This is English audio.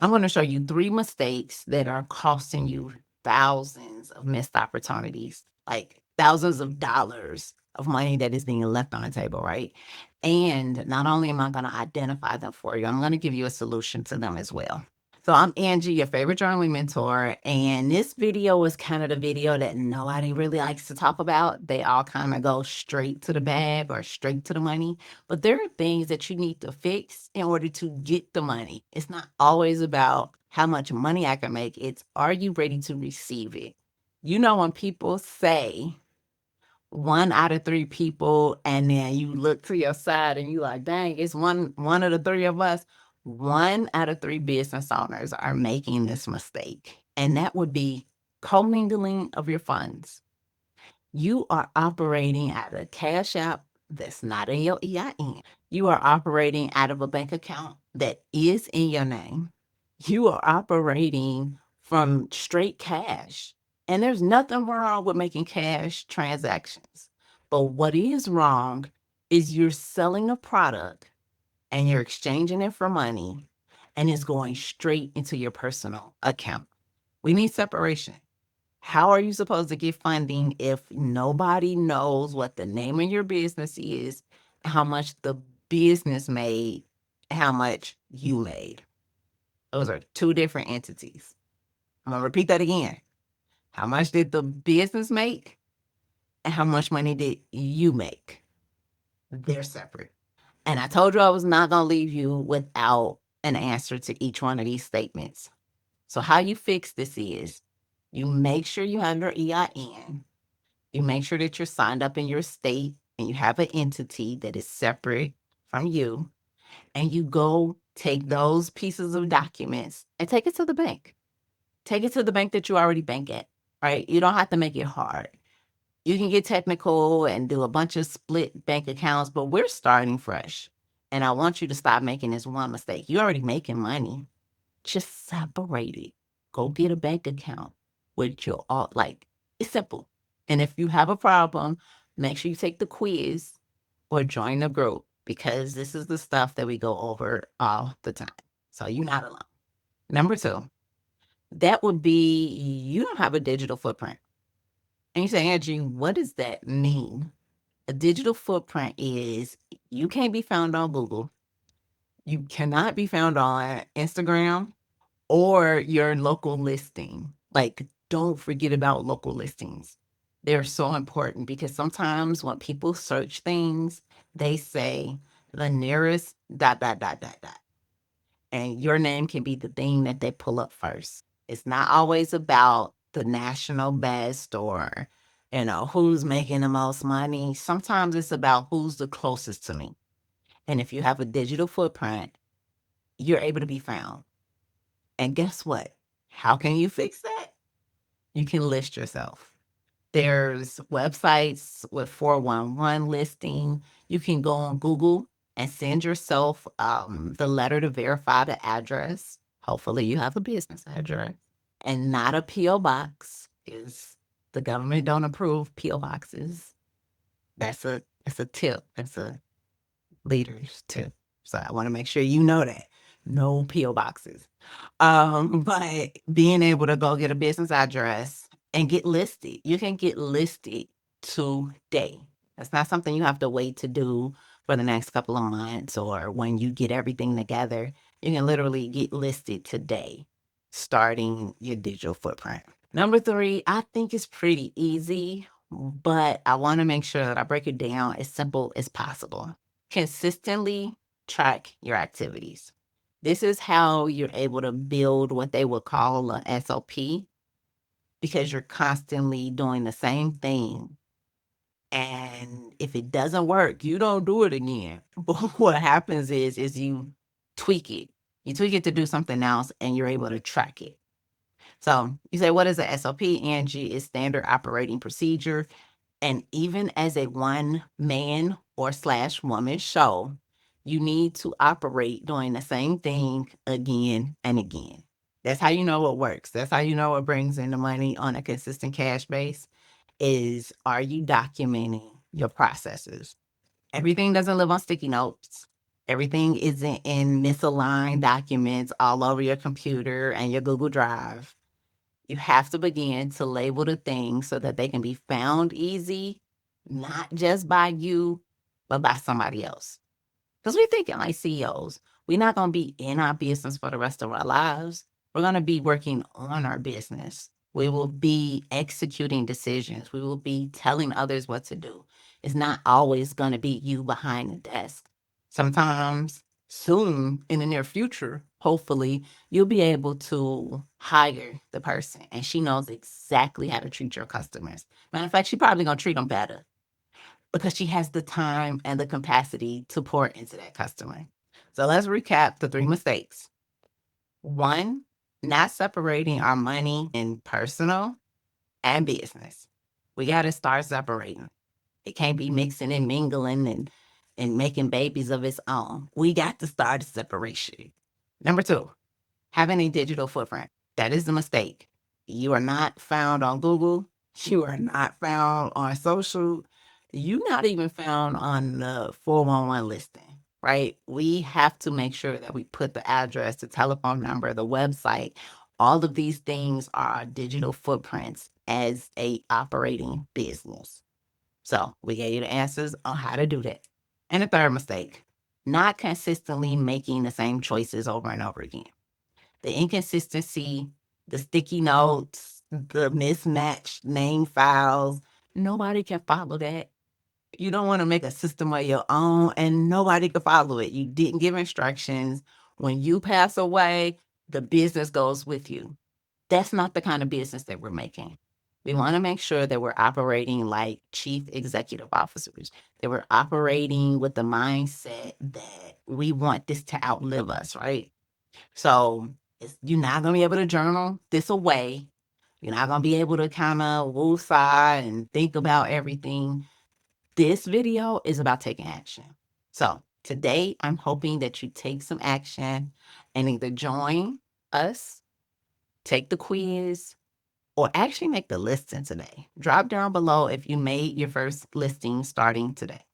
I'm going to show you 3 mistakes that are costing you thousands of missed opportunities, like thousands of dollars of money that is being left on the table, right? And not only am I going to identify them for you, I'm going to give you a solution to them as well. So I'm Angie, your favorite journaling mentor, and this video is kind of the video that nobody really likes to talk about. They all kind of go straight to the bag or straight to the money, but there are things that you need to fix in order to get the money. It's not always about how much money I can make. It's, are you ready to receive it? You know, when people say 1 out of 3 people, and then you look to your side and you like, dang, it's one of the 3 of us. 1 out of 3 business owners are making this mistake, and that would be commingling of your funds. You are operating out of a cash app that's not in your EIN. You are operating out of a bank account that is in your name. You are operating from straight cash. And there's nothing wrong with making cash transactions. But what is wrong is you're selling a product and you're exchanging it for money and it's going straight into your personal account. We need separation. How are you supposed to get funding if nobody knows what the name of your business is, how much the business made, how much you made? Those are 2 different entities. I'm going to repeat that again. How much did the business make and how much money did you make? They're separate. And I told you I was not going to leave you without an answer to each one of these statements. So how you fix this is you make sure you have your EIN. You make sure that you're signed up in your state and you have an entity that is separate from you. And you go take those pieces of documents and take it to the bank. Take it to the bank that you already bank at, right? You don't have to make it hard. You can get technical and do a bunch of split bank accounts, but we're starting fresh. And I want you to stop making this one mistake. You're already making money. Just separate it. Go get a bank account with your all, like, it's simple. And if you have a problem, make sure you take the quiz or join the group because this is the stuff that we go over all the time. So you're not alone. Number 2, that would be you don't have a digital footprint. And you say, Angie, what does that mean? A digital footprint is you can't be found on Google. You cannot be found on Instagram or your local listing. Like, don't forget about local listings. They're so important because sometimes when people search things, they say the nearest dot, dot, dot, dot, dot. And your name can be the thing that they pull up first. It's not always about the national best or, who's making the most money. Sometimes it's about who's the closest to me. And if you have a digital footprint, you're able to be found. And guess what? How can you fix that? You can list yourself. There's websites with 411 listing. You can go on Google and send yourself the letter to verify the address. Hopefully you have a business address and not a P.O. box because the government don't approve P.O. boxes. That's a tip. That's a leader's tip. So I want to make sure you know that. No P.O. boxes. But being able to go get a business address and get listed, you can get listed today. That's not something you have to wait to do for the next couple of months or when you get everything together. You can literally get listed today, starting your digital footprint. Number 3, I think it's pretty easy, but I want to make sure that I break it down as simple as possible. Consistently track your activities. This is how you're able to build what they would call a SOP because you're constantly doing the same thing. And if it doesn't work, you don't do it again. But what happens is you tweak it. You tweak it to do something else and you're able to track it. So you say, what is a SOP? Angie, is standard operating procedure. And even as a one man or / woman show, you need to operate doing the same thing again and again. That's how you know what works. That's how you know what brings in the money on a consistent cash base is, are you documenting your processes? Everything doesn't live on sticky notes. Everything isn't in misaligned documents all over your computer and your Google Drive. You have to begin to label the things so that they can be found easy, not just by you, but by somebody else. Because we're thinking like CEOs, we're not going to be in our business for the rest of our lives. We're going to be working on our business. We will be executing decisions. We will be telling others what to do. It's not always going to be you behind the desk. Sometimes, soon in the near future, hopefully, you'll be able to hire the person and she knows exactly how to treat your customers. Matter of fact, she probably going to treat them better because she has the time and the capacity to pour into that customer. So let's recap the 3 mistakes. 1, not separating our money in personal and business. We got to start separating. It can't be mixing and mingling and making babies of its own. We got to start a separation. Number 2, having a digital footprint. That is the mistake. You are not found on Google. You are not found on social. You're not even found on the 411 listing, right? We have to make sure that we put the address, the telephone number, the website. All of these things are digital footprints as a operating business. So we gave you the answers on how to do that. And the third mistake, not consistently making the same choices over and over again. The inconsistency, the sticky notes, the mismatched name files, nobody can follow that. You don't want to make a system of your own and nobody can follow it. You didn't give instructions. When you pass away, the business goes with you. That's not the kind of business that we're making. We want to make sure that we're operating like chief executive officers, that we're operating with the mindset that we want this to outlive us, right? So you're not going to be able to journal this away. You're not going to be able to kind of woosah and think about everything. This video is about taking action. So today, I'm hoping that you take some action and either join us, take the quiz, or actually make the listing today. Drop down below if you made your first listing starting today.